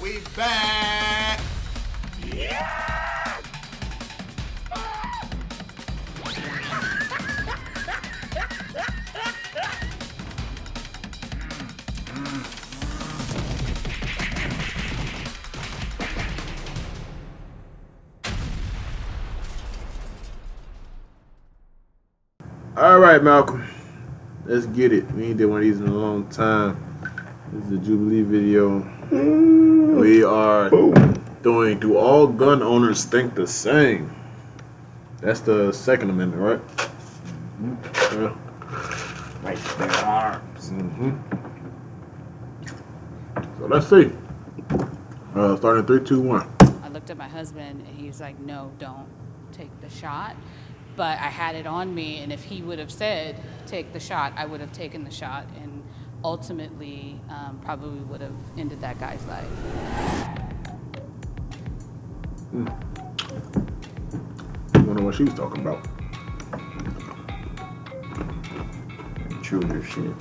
We back. Yeah! All right, Malcolm. Let's get it. We ain't did one of these in a long time. This is a Jubilee video. We are doing Do All Gun Owners Think the Same? That's the Second Amendment, right? Yeah. Right to bear arms. So let's see. Starting 3, 2, 1. I looked at my husband and he was like, no, don't take the shot. But I had it on me, and if he would have said, take the shot, I would have taken the shot, and ultimately probably would have ended that guy's life. I wonder what she was talking about. Intruder shit.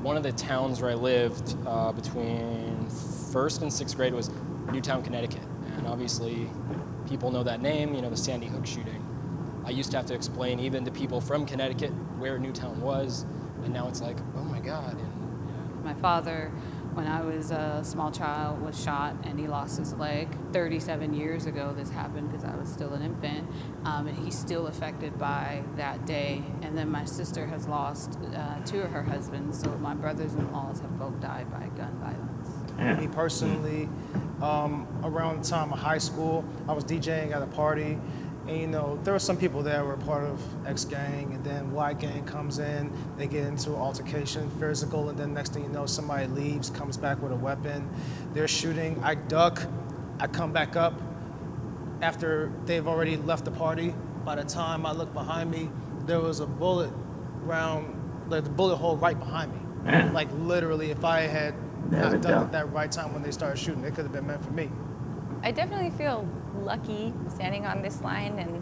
One of the towns where I lived between 1st and 6th grade was Newtown, Connecticut. And obviously, people know that name, you know, the Sandy Hook shooting. I used to have to explain even to people from Connecticut where Newtown was, and now it's like, oh my God. And, yeah. My father, when I was a small child, was shot and he lost his leg. 37 years ago this happened because I was still an infant, and he's still affected by that day. And then my sister has lost 2 of her husbands, so my brothers-in-laws have both died by gun violence. Me personally, around the time of high school, I was DJing at a party, and you know, there were some people there who were part of X gang, and then Y gang comes in, they get into altercation, physical, and then next thing you know, somebody leaves, comes back with a weapon, they're shooting, I duck, I come back up after they've already left the party. By the time I look behind me, there was a bullet round, like the bullet hole right behind me. Man. Like literally, if I had Never not done doubt. it that right time when they started shooting, it could have been meant for me. I definitely feel lucky standing on this line, and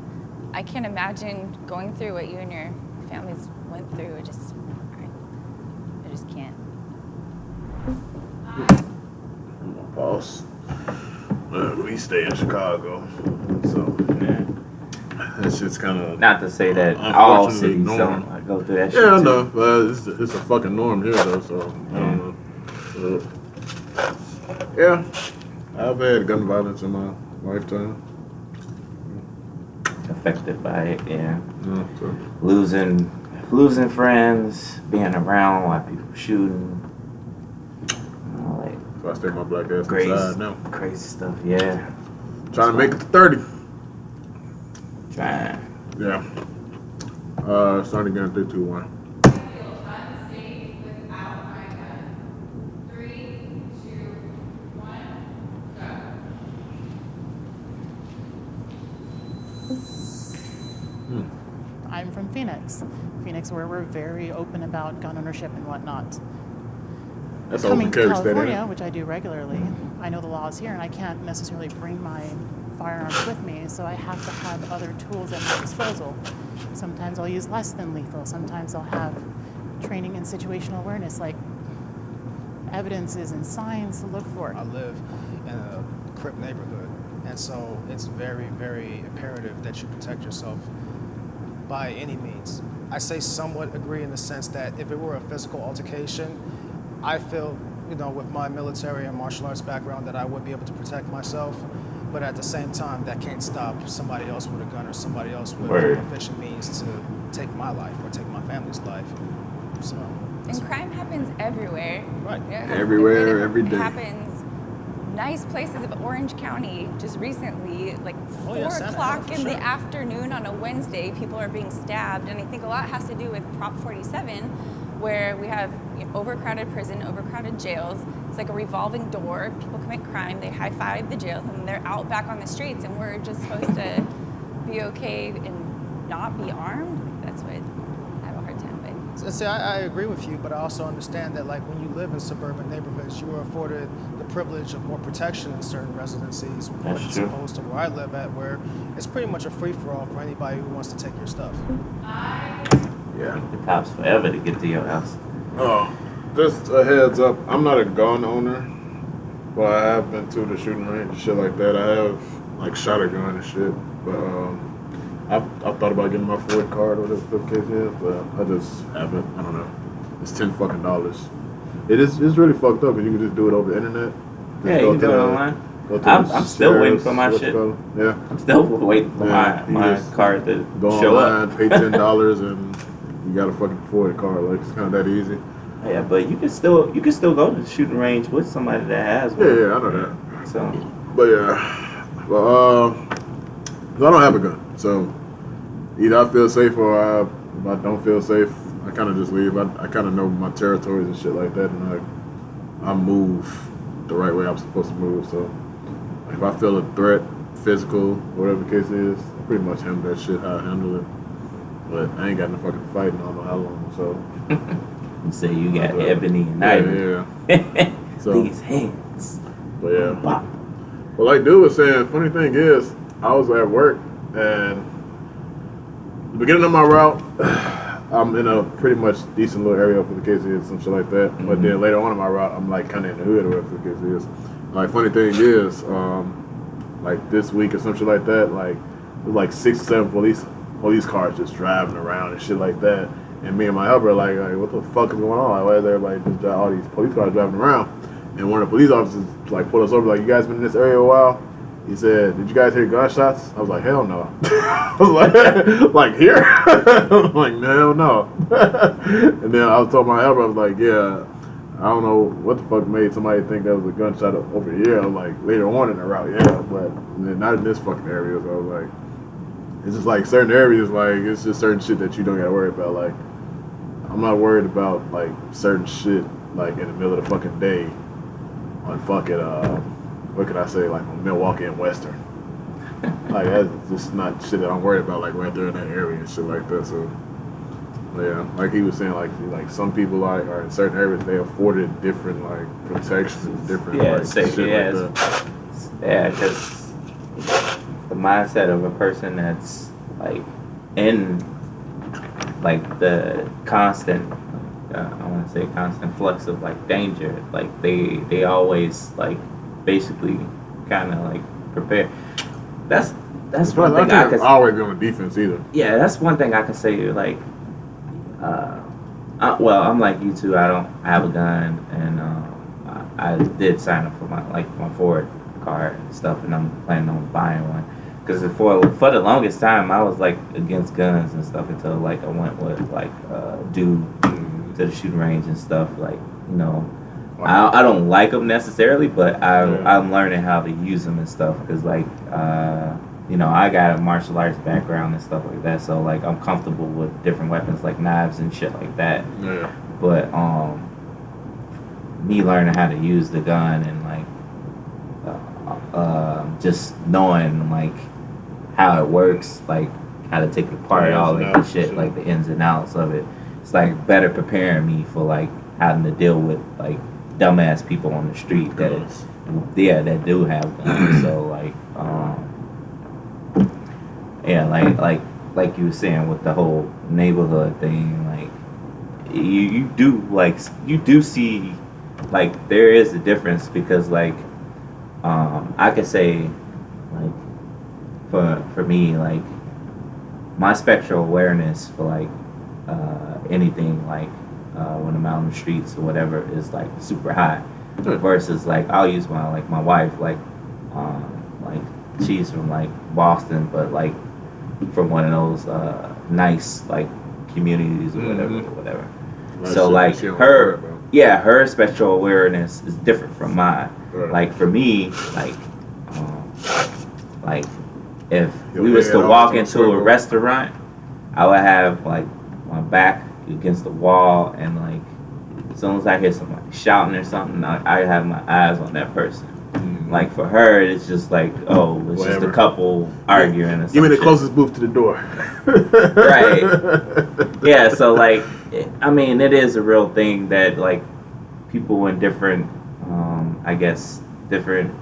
I can't imagine going through what you and your families went through. I just can't. Boss. We stay in Chicago, so Yeah. that shit's kind of Not to say that all unfortunately cities norm. don't go through that shit. Yeah, I too. know, but it's a fucking norm here though, so I don't know. So, yeah, I've had gun violence in my lifetime. Affected by it, yeah. Yeah, so. Losing friends, being around while people shooting. You know, like So I stay my black ass inside now. crazy stuff, yeah. Trying to make it to 30. Trying. Yeah. Starting again, 3, 2, 1. I'm from Phoenix, where we're very open about gun ownership and whatnot. That's Coming open to carry state, ain't California, it? which I do regularly, I know the laws here, and I can't necessarily bring my firearms with me, so I have to have other tools at my disposal. Sometimes I'll use less than lethal. Sometimes I'll have training in situational awareness, like evidences and signs to look for. I live in a Crip neighborhood, and so it's very, very imperative that you protect yourself by any means. I say somewhat agree in the sense that if it were a physical altercation, I feel, you know, with my military and martial arts background that I would be able to protect myself, but at the same time, that can't stop somebody else with a gun or somebody else with efficient means to take my life or take my family's life. So. And crime happens everywhere. Right. Everywhere, every day. It happens nice places of Orange County. Just recently, like 4 o'clock in the afternoon on a Wednesday, people are being stabbed. And I think a lot has to do with Prop 47, where we have overcrowded prison, overcrowded jails. It's like a revolving door. People commit crime, they high-five the jails, and they're out back on the streets, and we're just supposed to be okay and not be armed. That's what I have a hard time with. See, I agree with you, but I also understand that, like, when you live in suburban neighborhoods, you are afforded the privilege of more protection in certain residencies, as opposed to where I live at, where it's pretty much a free-for-all for anybody who wants to take your stuff. Yeah. The cops forever to get to your house. Oh, just a heads up. I'm not a gun owner, but I have been to the shooting range and shit like that. I have like shot a gun and shit, but I've thought about getting my Ford card or whatever the case is, but I just haven't. I don't know. It's $10 fucking. It's really fucked up, and you can just do it over the internet. Just Yeah, you can do it online. I'm still waiting for my shit. Yeah. I'm still waiting for my card to go show online, up. pay $10, and you got a fucking Ford card. Like, it's kind of that easy. Yeah, but you can still go to the shooting range with somebody that has one. Yeah, I know that. So, but yeah, well, I don't have a gun, so either I feel safe or if I don't feel safe, I kind of just leave. I kind of know my territories and shit like that, and I move the right way I'm supposed to move. So if I feel a threat, physical, whatever the case is, I pretty much handle that shit how I handle it. But I ain't got no fucking fight in I don't know how long, so. You say you got ebony and ivory. Yeah. So, these hands. But yeah. Bop. Well, like dude was saying, funny thing is, I was at work and the beginning of my route, I'm in a pretty much decent little area for the case is, some shit like that. Mm-hmm. But then later on in my route, I'm like kind of in the hood or whatever the case is. Like, funny thing is, like this week or some shit like that, like there's like 6 or 7 police cars just driving around and shit like that. And me and my helper are like, what the fuck is going on? Like, why is everybody just all these police cars driving around? And one of the police officers like pulled us over, like, you guys been in this area a while? He said, did you guys hear gunshots? I was like, hell no. I was like here? I'm like, hell no. And then I was told my helper, I was like, yeah, I don't know what the fuck made somebody think that was a gunshot over here. I was like, later on in the route, yeah, but not in this fucking area. So I was like, it's just like certain areas, like, it's just certain shit that you don't gotta worry about. Like, I'm not worried about, like, certain shit, like, in the middle of the fucking day on fucking, what could I say, like, on Milwaukee and Western. Like, that's just not shit that I'm worried about, like, right there in that area and shit like that. So, yeah, like he was saying, like some people are in certain areas, they afforded different, like, protections, different, like, safety, shit like that. Yeah, because the mindset of a person that's like in like the constant I want to say constant flux of like danger, like they always like basically kind of like prepare. That's one thing I could always be on the defense either. Yeah, that's one thing I could say. Like, well, I'm like you too. I don't have a gun, and I did sign up for my Ford card and stuff, and I'm planning on buying one. Because for the longest time, I was like against guns and stuff until like I went with like dude to the shooting range and stuff. Like, you know, I don't like them necessarily, but I'm learning how to use them and stuff. Because like you know, I got a martial arts background and stuff like that, so like I'm comfortable with different weapons like knives and shit like that. Yeah. But me learning how to use the gun and like just knowing like how it works, like how to take it apart, all like the shit, like the ins and outs of it. It's like better preparing me for like having to deal with like dumbass people on the street that do have guns. So like yeah, like you were saying with the whole neighborhood thing, like you do see like there is a difference, because like I could say like for me, like my spectral awareness for like anything like when I'm out on the streets or whatever is like super high, versus like I'll use my wife, like she's from like Boston, but like from one of those nice like communities or whatever. So like her spectral awareness is different from mine. Like for me, like if we was to walk into a restaurant, I would have like my back against the wall, and like as soon as I hear somebody shouting or something, I have my eyes on that person. Like for her, it's just like, oh, it's just a couple arguing. Or Give me the closest booth to the door. Right. Yeah. So like, I mean, it is a real thing that like people in different, I guess, different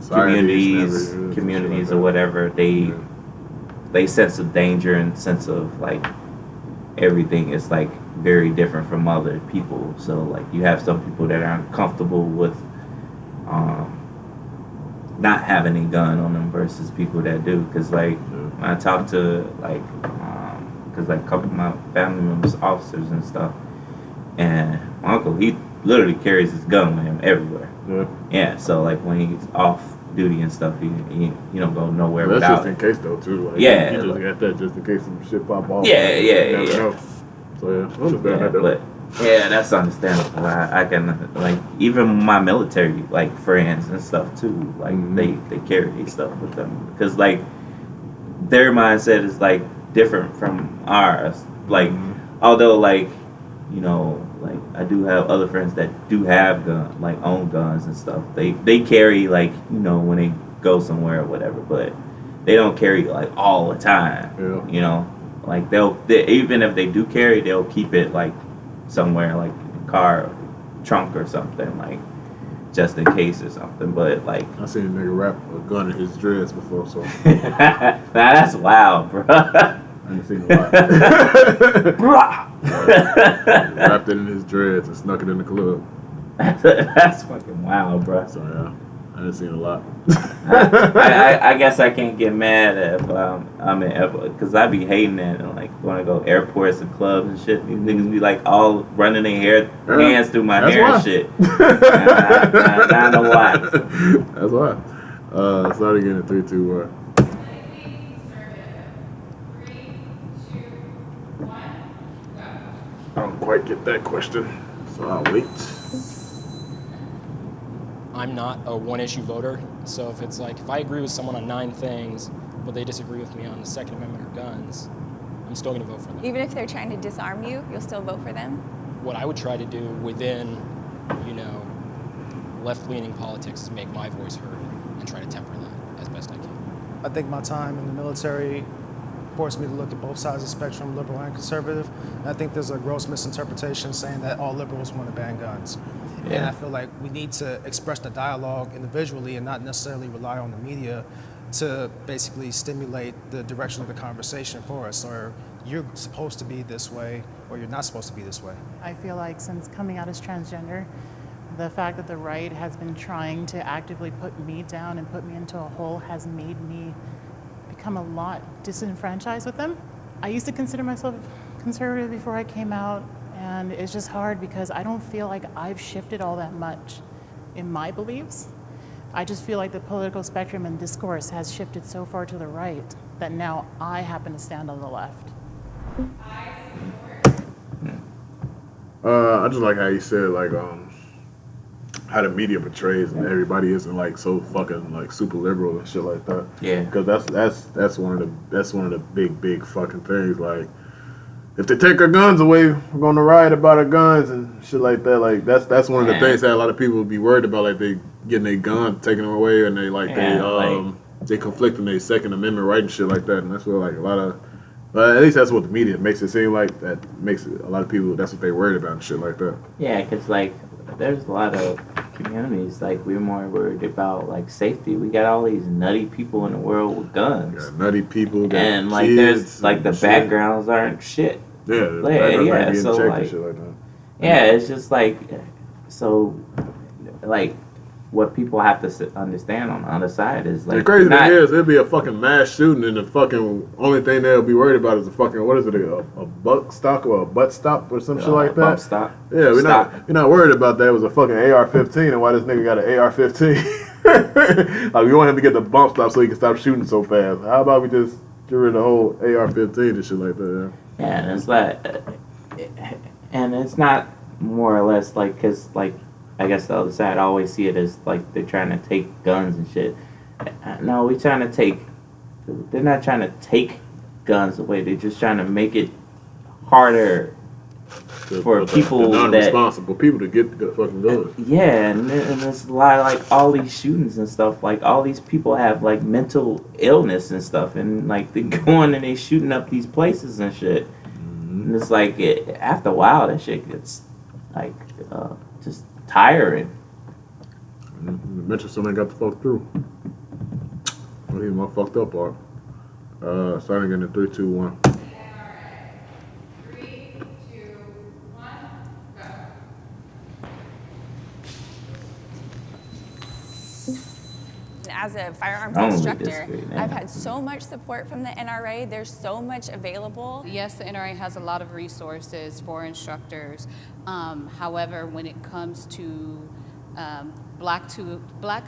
communities or whatever, they sense of danger and sense of like everything is like very different from other people. So like you have some people that aren't comfortable with not having a gun on them versus people that do. Because like when I talk to like because like a couple of my family members, officers and stuff, and my uncle, he literally carries his gun with him everywhere. Yeah, so like when he's off duty and stuff, he don't go nowhere without it. That's just in case though too. Like, yeah, you just got that just in case some shit pop off. Yeah. So yeah, I understand that though. But yeah, that's understandable. I can like even my military like friends and stuff too. Like they carry these stuff with them because like their mindset is like different from ours. Like although like like I do have other friends that do have own guns and stuff. They carry like when they go somewhere or whatever, but they don't carry like all the time. Yeah. Like they even if they do carry, they'll keep it like somewhere like in a car trunk or something, like just in case or something. But like I seen a nigga wrap a gun in his dreads before, so nah, that's wild, bro. I ain't seen a lot. Wrapped it in his dreads and snuck it in the club. That's fucking wild, bro. So yeah, I didn't see a lot. I guess I can't get mad if I'm in airport because I be hating that and like want to go airports and clubs and shit. These niggas be like all running their hands through my hair and shit. I know why. That's why. Start again in 3, 2, 1. I don't quite get that question, so I'll wait. I'm not a one-issue voter, so if I agree with someone on 9 things, but they disagree with me on the Second Amendment or guns, I'm still going to vote for them. Even if they're trying to disarm you, you'll still vote for them? What I would try to do within, left-leaning politics is make my voice heard and try to temper that as best I can. I think my time in the military forced me to look at both sides of the spectrum, liberal and conservative. And I think there's a gross misinterpretation saying that all liberals want to ban guns. Yeah. And I feel like we need to express the dialogue individually and not necessarily rely on the media to basically stimulate the direction of the conversation for us. Or you're supposed to be this way, or you're not supposed to be this way. I feel like since coming out as transgender, the fact that the right has been trying to actively put me down and put me into a hole has made me become a lot disenfranchised with them. I used to consider myself conservative before I came out, and it's just hard because I don't feel like I've shifted all that much in my beliefs. I just feel like the political spectrum and discourse has shifted so far to the right that now I happen to stand on the left. I just like how you said how the media portrays and everybody isn't like so fucking like super liberal and shit like that. Yeah. Because that's one of the big fucking things. Like if they take our guns away, we're gonna riot about our guns and shit like that. Like that's one of the things that a lot of people would be worried about. Like they getting their gun taken away and they conflict in their Second Amendment right and shit like that. And that's what like a lot of. At least that's what the media makes it seem like. That makes it, a lot of people, that's what they worried about and shit like that. Yeah, because, like, there's a lot of communities, like, we're more worried about, like, safety. We got all these nutty people in the world with guns. Got nutty people, got and, like, kids there's, like, the shit. Backgrounds aren't shit. Yeah, so, like, shit like that. Yeah, it's just, like, so, like, what people have to understand on the other side is like the crazy thing is it'll be a fucking mass shooting and the fucking only thing they'll be worried about is a fucking what is it a buck stock or a butt stop or some shit like that. Bump stop. Yeah, we're not worried about that. It was a fucking AR-15 and why this nigga got an AR-15? Like we want him to get the bump stop so he can stop shooting so fast. How about we just get rid of the whole AR-15 and shit like that? Yeah, and it's like, and it's not more or less like because like. I guess the other side, I always see it as like they're trying to take guns and shit. No, they're not trying to take guns away. They're just trying to make it harder for people the non-responsible people to get the fucking guns. Yeah, and there's a lot of like all these shootings and stuff. Like all these people have like mental illness and stuff, and like they're going and they shooting up these places and shit. And it's like after a while, that shit gets like just tiring. Eventually, somebody got the fuck through. Well, he's my fucked up part. Starting in 3, 2, 1. As a firearms I don't instructor, disagree, man. I've had so much support from the NRA. There's so much available. Yes, the NRA has a lot of resources for instructors. However, when it comes to Black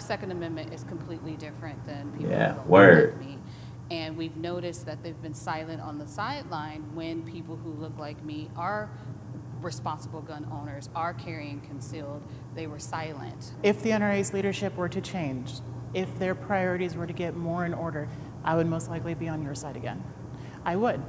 Second Amendment is completely different than people Yeah, who don't word. look like me. And we've noticed that they've been silent on the sideline when people who look like me are responsible gun owners, are carrying concealed. They were silent. If the NRA's leadership were to change, if their priorities were to get more in order, I would most likely be on your side again. I would.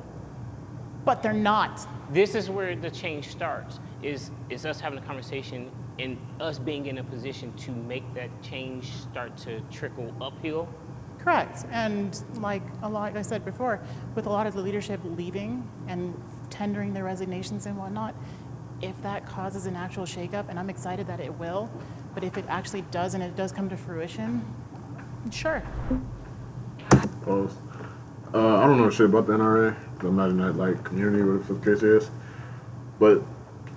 But they're not. This is where the change starts, is us having a conversation and us being in a position to make that change start to trickle uphill. Correct. And like I said before, with a lot of the leadership leaving and tendering their resignations and whatnot, if that causes an actual shakeup, and I'm excited that it will, but if it actually does and it does come to fruition, sure. Pause. I don't know shit about the NRA. I'm not in that like community, whatever the case is. But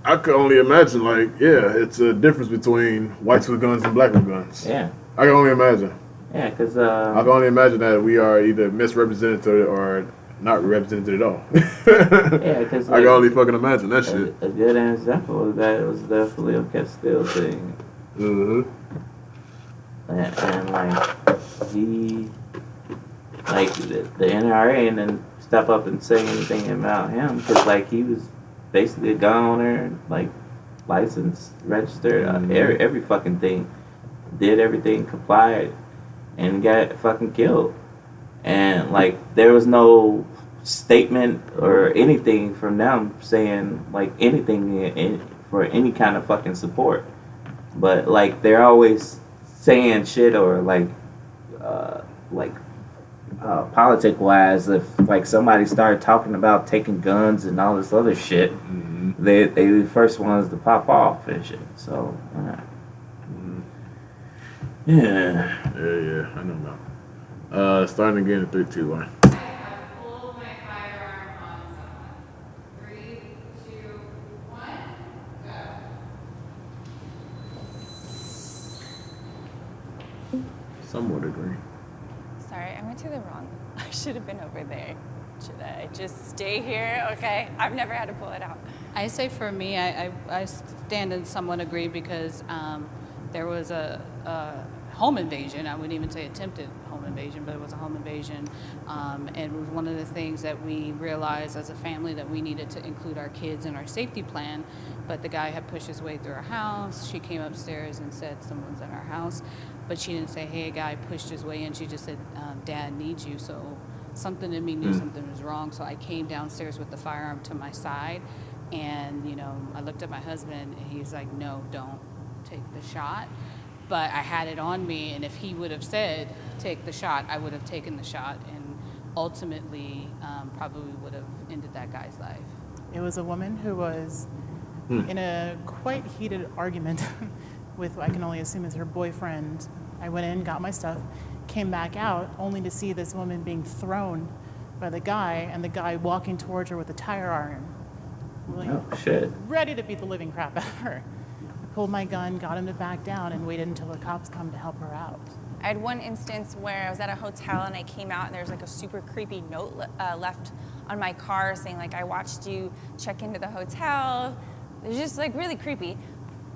I could only imagine, like, yeah, it's a difference between whites with guns and black with guns. Yeah. I can only imagine. Yeah, because I can only imagine that we are either misrepresented or not represented at all. yeah, because I can only fucking imagine that shit. A good example of that was the Khalil Castile thing. Mm-hmm. And like he, like the NRA, and then step up and say anything about him because like he was basically a gun owner, like licensed, registered, every fucking thing, did everything, complied, and got fucking killed. And like there was no statement or anything from them saying like anything for any kind of fucking support. But like they're always saying shit or politic wise, if like somebody started talking about taking guns and all this other shit, they the first ones to pop off and shit. So yeah, I know now. Starting again in 3, 2, 1. I pulled my firearm on someone. 3, 2, 1, go. Somewhat agree. Sorry, I went to the wrong. I should have been over there. Should I just stay here? Okay, I've never had to pull it out. I say for me, I stand and somewhat agree because there was a home invasion. I wouldn't even say attempted home invasion, but it was a home invasion. And it was one of the things that we realized as a family that we needed to include our kids in our safety plan. But the guy had pushed his way through our house. She came upstairs and said, someone's in our house. But she didn't say, hey, a guy pushed his way in. She just said, Dad needs you. So something in me knew something was wrong. So I came downstairs with the firearm to my side. And, you know, I looked at my husband and he's like, no, don't take the shot. But I had it on me, and if he would have said, take the shot, I would have taken the shot, and ultimately probably would have ended that guy's life. It was a woman who was in a quite heated argument with, I can only assume is her boyfriend. I went in, got my stuff, came back out, only to see this woman being thrown by the guy, and the guy walking towards her with a tire iron. Really oh shit. ready to beat the living crap out of her. Pulled my gun, got him to back down, and waited until the cops come to help her out. I had one instance where I was at a hotel and I came out and there was like a super creepy note left on my car saying like, I watched you check into the hotel. It was just like really creepy.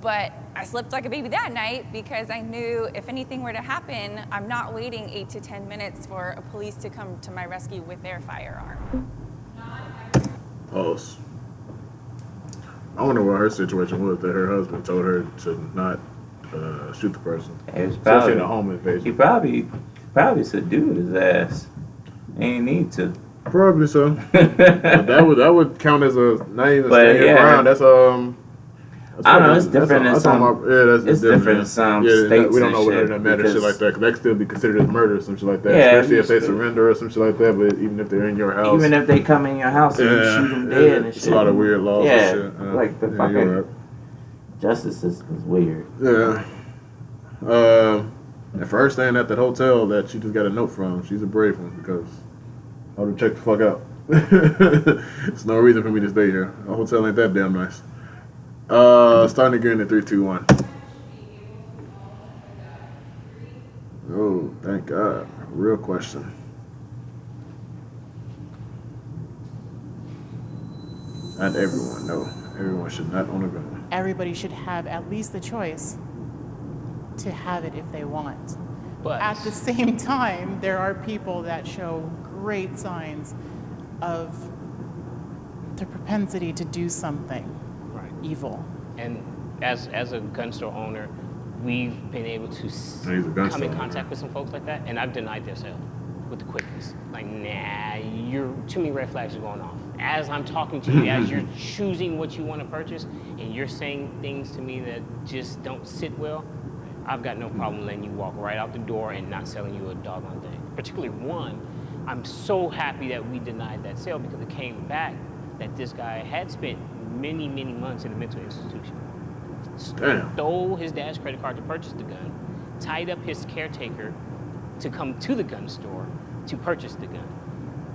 But I slept like a baby that night because I knew if anything were to happen, I'm not waiting 8 to 10 minutes for a police to come to my rescue with their firearm. Pause. I wonder what her situation was that her husband told her to not shoot the person. It was Especially probably in a home invasion. he probably subdued his ass. He ain't need to. Probably so. But that would count as a not even But, standing yeah. ground. That's I don't know. It's different in some. That's It's different in some states. We don't know and what shit that matters, shit like that, because that could still be considered as murder or some shit like that. Yeah, especially if they surrender or some shit like that. But even if they're in your house, Even if they come in your house and you shoot them dead and it's shit. a lot of weird laws. Yeah, and shit. like the fucking you're right. justice system is weird. Yeah. And for her staying at that hotel that she just got a note from, she's a brave one because I would have checked the fuck out. There's no reason for me to stay here. A hotel ain't that damn nice. Starting again in 3, 2, 1. Oh, thank God. Real question. Not everyone, no. Everyone should not own a gun. Everybody should have at least the choice to have it if they want. But At the same time, there are people that show great signs of the propensity to do something right. evil. And as a gun store owner, we've been able to He's a gun come in store contact owner. with some folks like that, and I've denied their sale with the quickness. Like, nah, you're too many red flags are going off. As I'm talking to you, as you're choosing what you want to purchase, and you're saying things to me that just don't sit well, I've got no problem letting you walk right out the door and not selling you a doggone thing. Particularly one, I'm so happy that we denied that sale because it came back that this guy had spent many, many months in a mental institution. Damn. Stole his dad's credit card to purchase the gun, tied up his caretaker to come to the gun store to purchase the gun.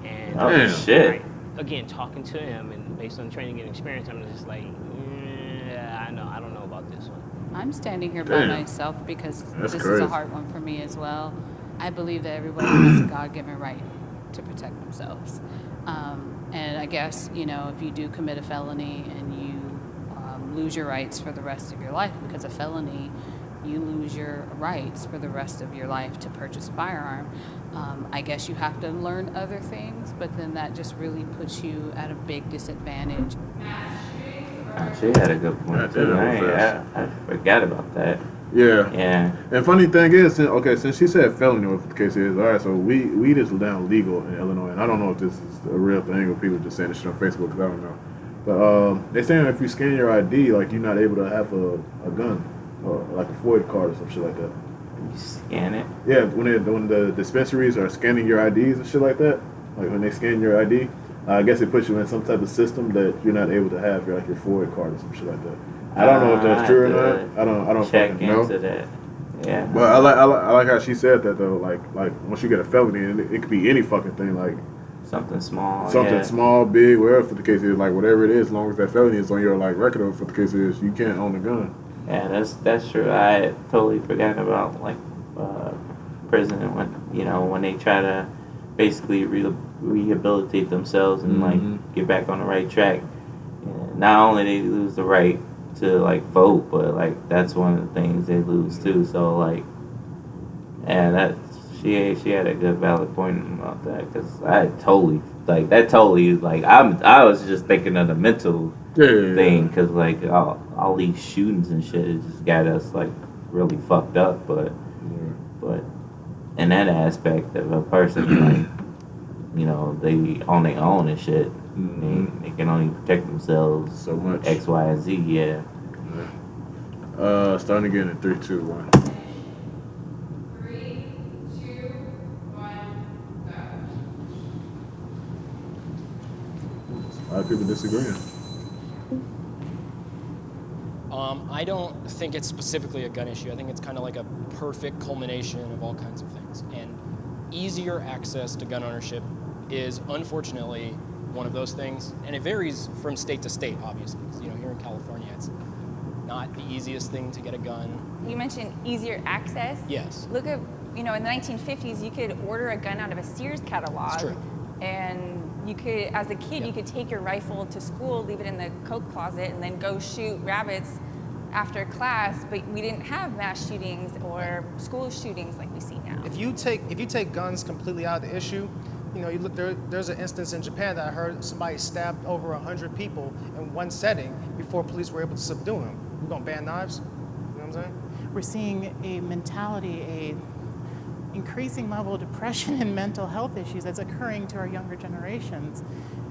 And Oh, Damn. shit. right, again, talking to him and based on training and experience, I'm just like, I don't know about this one. I'm standing here by Damn. myself because That's this is crazy. a hard one for me as well. I believe that everybody has a God-given right to protect themselves. And I guess, if you do commit a felony and you lose your rights for the rest of your life because of felony, you lose your rights for the rest of your life to purchase a firearm. I guess you have to learn other things, but then that just really puts you at a big disadvantage. She had a good point That too. did I go fast. forgot about that. Yeah. Yeah. And funny thing is, since she said felony, what the case is, all right, so weed is now legal in Illinois, and I don't know if this is a real thing or people just saying this shit on Facebook, because I don't know. But they're saying if you scan your ID, like, you're not able to have a gun, or like a FOID card or some shit like that. You scan it. Yeah, when the dispensaries are scanning your IDs and shit like that, like when they scan your ID, I guess it puts you in some type of system that you're not able to have your FOID card or some shit like that. I don't know if that's true or not. I don't check fucking know. into that. Yeah. But I like how she said that though. Like once you get a felony, and it could be any fucking thing, like Something small. something yeah. small, big, whatever for the case is, like whatever it is, as long as that felony is on your record, or for the case is, you can't own a gun. Yeah, that's true. I had totally forgotten about prison and when they try to basically rehabilitate themselves and get back on the right track. And not only they lose the right to vote, but that's one of the things they lose too. So that she had a good valid point about that, because I totally I was just thinking of the mental thing, because all these shootings and shit, it just got us really fucked up. But in that aspect of a person, they on their own and shit, they can only protect themselves So much. X, Y, and Z. Yeah. Starting again in 3, 2, 1. 3, 2, 1, go. A lot of people disagreeing. I don't think it's specifically a gun issue. I think it's kind of like a perfect culmination of all kinds of things. And easier access to gun ownership is unfortunately one of those things. And it varies from state to state, obviously. Because, here in California, it's not the easiest thing to get a gun. You mentioned easier access. Yes. Look at, in the 1950s, you could order a gun out of a Sears catalog. It's true. And you could, as a kid, you could take your rifle to school, leave it in the coat closet, and then go shoot rabbits after class. But we didn't have mass shootings or school shootings like we see now. If you take guns completely out of the issue, you look there's an instance in Japan that I heard somebody stabbed over 100 people in one setting before police were able to subdue him. We're gonna ban knives? You know what I'm saying? We're seeing a mentality, a increasing level of depression and mental health issues that's occurring to our younger generations,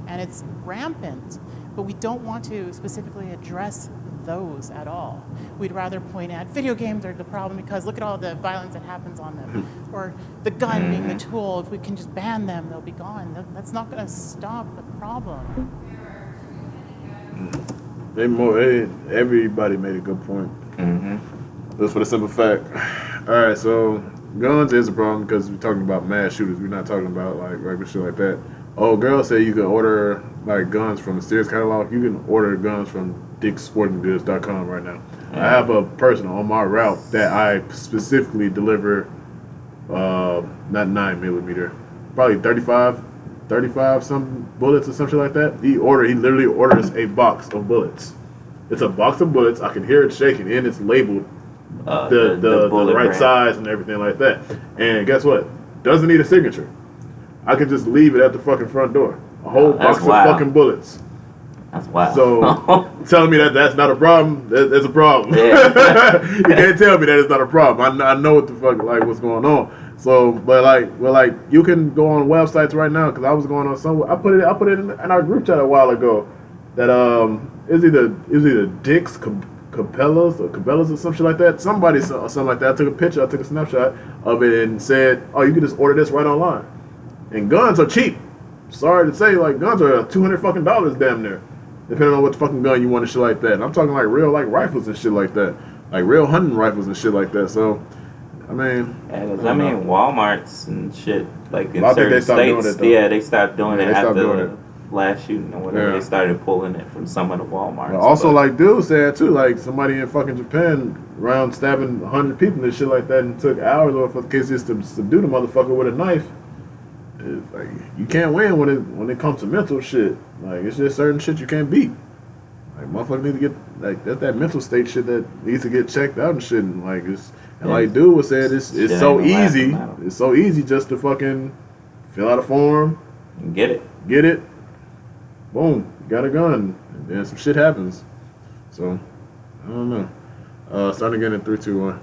and it's rampant. But we don't want to specifically address those at all. We'd rather point at video games are the problem because look at all the violence that happens on them. Or the gun being the tool. If we can just ban them, they'll be gone. That's not going to stop the problem. Everybody made a good point. Just for the simple fact. All right, so guns is a problem because we're talking about mass shooters. We're not talking about like regular shit like that. Oh, girls say you can order like guns from the Sears catalog. You can order guns from DickSportingGoods.com right now. I have a person on my route that I specifically deliver, not 9mm, probably 35 some bullets or something like that. He literally orders a box of bullets. It's a box of bullets. I can hear it shaking, and it's labeled the right brand. Size and everything like that. And guess what? Doesn't need a signature. I could just leave it at the fucking front door. A whole box of fucking bullets. That's wild. So telling me that that's not a problem, that's a problem. Yeah. You can't tell me that it's not a problem. I know what the fuck, like, what's going on. So, but you can go on websites right now, because I was going on somewhere. I put it in our group chat a while ago. That it was either Dick's, Cabela's or some shit like that. Somebody saw something like that. I took a picture, I took a snapshot of it and said, oh, you can just order this right online. And guns are cheap. Sorry to say, like, guns are $200 fucking damn near, depending on what fucking gun you want and shit like that. And I'm talking like real like rifles and shit like that, like real hunting rifles and shit like that. So, I mean, Walmart's and shit like in certain states, they stopped doing it after the last shooting or whatever. They started pulling it from some of the Walmarts. Also, like dude said too, like somebody in fucking Japan around stabbing 100 people and shit like that, and took hours or for cases to subdue the motherfucker with a knife. It's like you can't win when it comes to mental shit. Like it's just certain shit you can't beat. Like motherfuckers need to get like that mental state shit that needs to get checked out and shit. And like like dude was said, it's so easy. It's so easy just to fucking fill out a form and get it. Boom, you got a gun, and then some shit happens. So I don't know. Starting again in 3, 2, 1.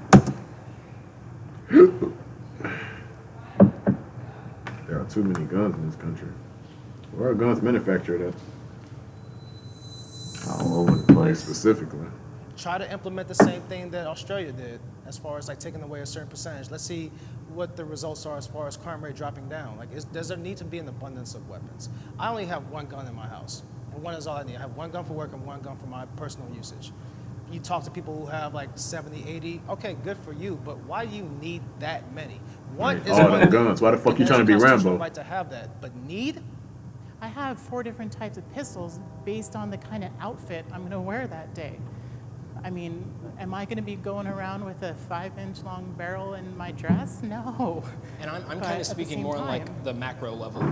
There are too many guns in this country. Where are guns manufactured at? All over the place. Specifically. Try to implement the same thing that Australia did as far as like taking away a certain percentage. Let's see what the results are as far as crime rate dropping down. Like, does there need to be an abundance of weapons? I only have one gun in my house, and one is all I need. I have one gun for work and one gun for my personal usage. You talk to people who have like 70, 80, okay, good for you, but why do you need that many? One is all them guns. Why the fuck you trying to be Rambo? Right to have that, but need? I have 4 different types of pistols based on the kind of outfit I'm going to wear that day. I mean, am I going to be going around with a 5-inch long barrel in my dress? No. And I'm kind of speaking more on like the macro level.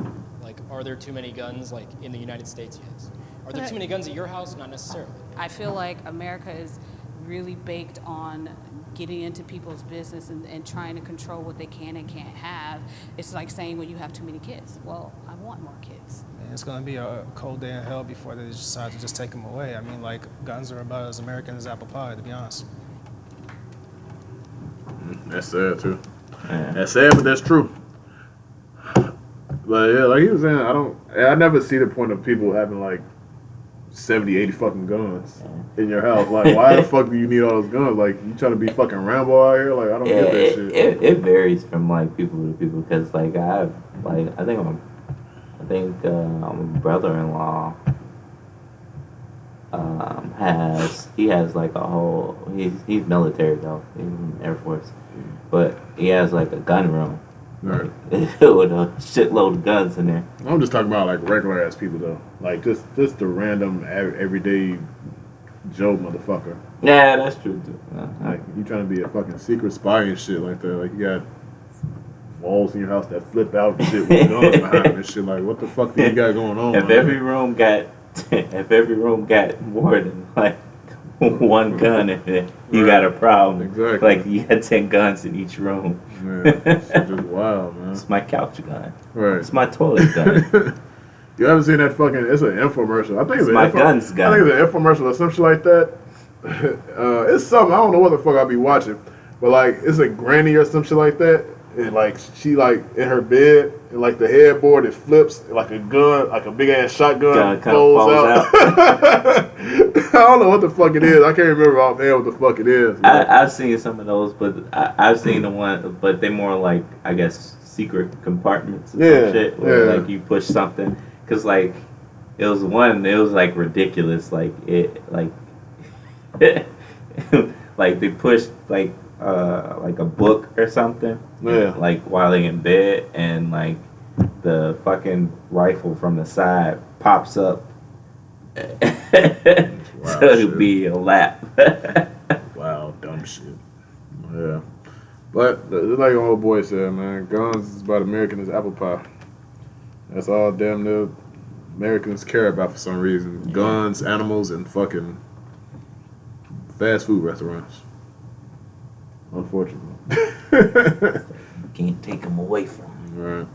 Like, are there too many guns like in the United States? Yes. Are there too many guns at your house? Not necessarily. I feel like America is really baked on getting into people's business and trying to control what they can and can't have. It's like saying, well, you have too many kids. Well, I want more kids. It's going to be a cold day in hell before they decide to just take them away. I mean, like, guns are about as American as apple pie, to be honest. That's sad, too. That's sad, but that's true. But, yeah, like he was saying, I never see the point of people having, like, 70, 80 fucking guns in your house. Like, why the fuck do you need all those guns? Like, you trying to be fucking Rambo out here? Like, I don't get that shit. It varies from, like, people to people, because, like, I think my brother-in-law has like a whole, he's military though, he's in the Air Force, but he has like a gun room, right, with a shitload of guns in there. I'm just talking about like regular ass people though, like just the random everyday Joe motherfucker. Yeah, that's true too. Like you trying to be a fucking secret spy and shit like that. Like you got walls in your house that flip out and shit with guns behind them and shit. Like, what the fuck do you got going on? If every room got more than like one gun in it, you got a problem. Exactly. Like you got 10 guns in each room. Man, it's just wild, man. It's my couch gun. Right. It's my toilet gun. You ever seen that fucking? It's an infomercial. I think it's my guns gun. I think it's an infomercial or some shit like that. It's something I don't know what the fuck I be watching, but like it's a granny or some shit like that. And like she like in her bed and like the headboard it flips like a gun, like a big ass shotgun falls out. don't know what the fuck it is. I can't remember offhand what the fuck it is. I've seen some of those, but I've seen the one, but they more like, I guess, secret compartments or some shit where like you push something, cause like it was like ridiculous, like it like like they pushed like a book or something, like while they in bed, and like the fucking rifle from the side pops up. So it'll be a lap. Wow, dumb shit. Yeah. But like old boy said, man, guns is about American as apple pie. That's all damn near Americans care about for some reason. Guns, animals, and fucking fast food restaurants. Unfortunately. Can't take them away from them. Right.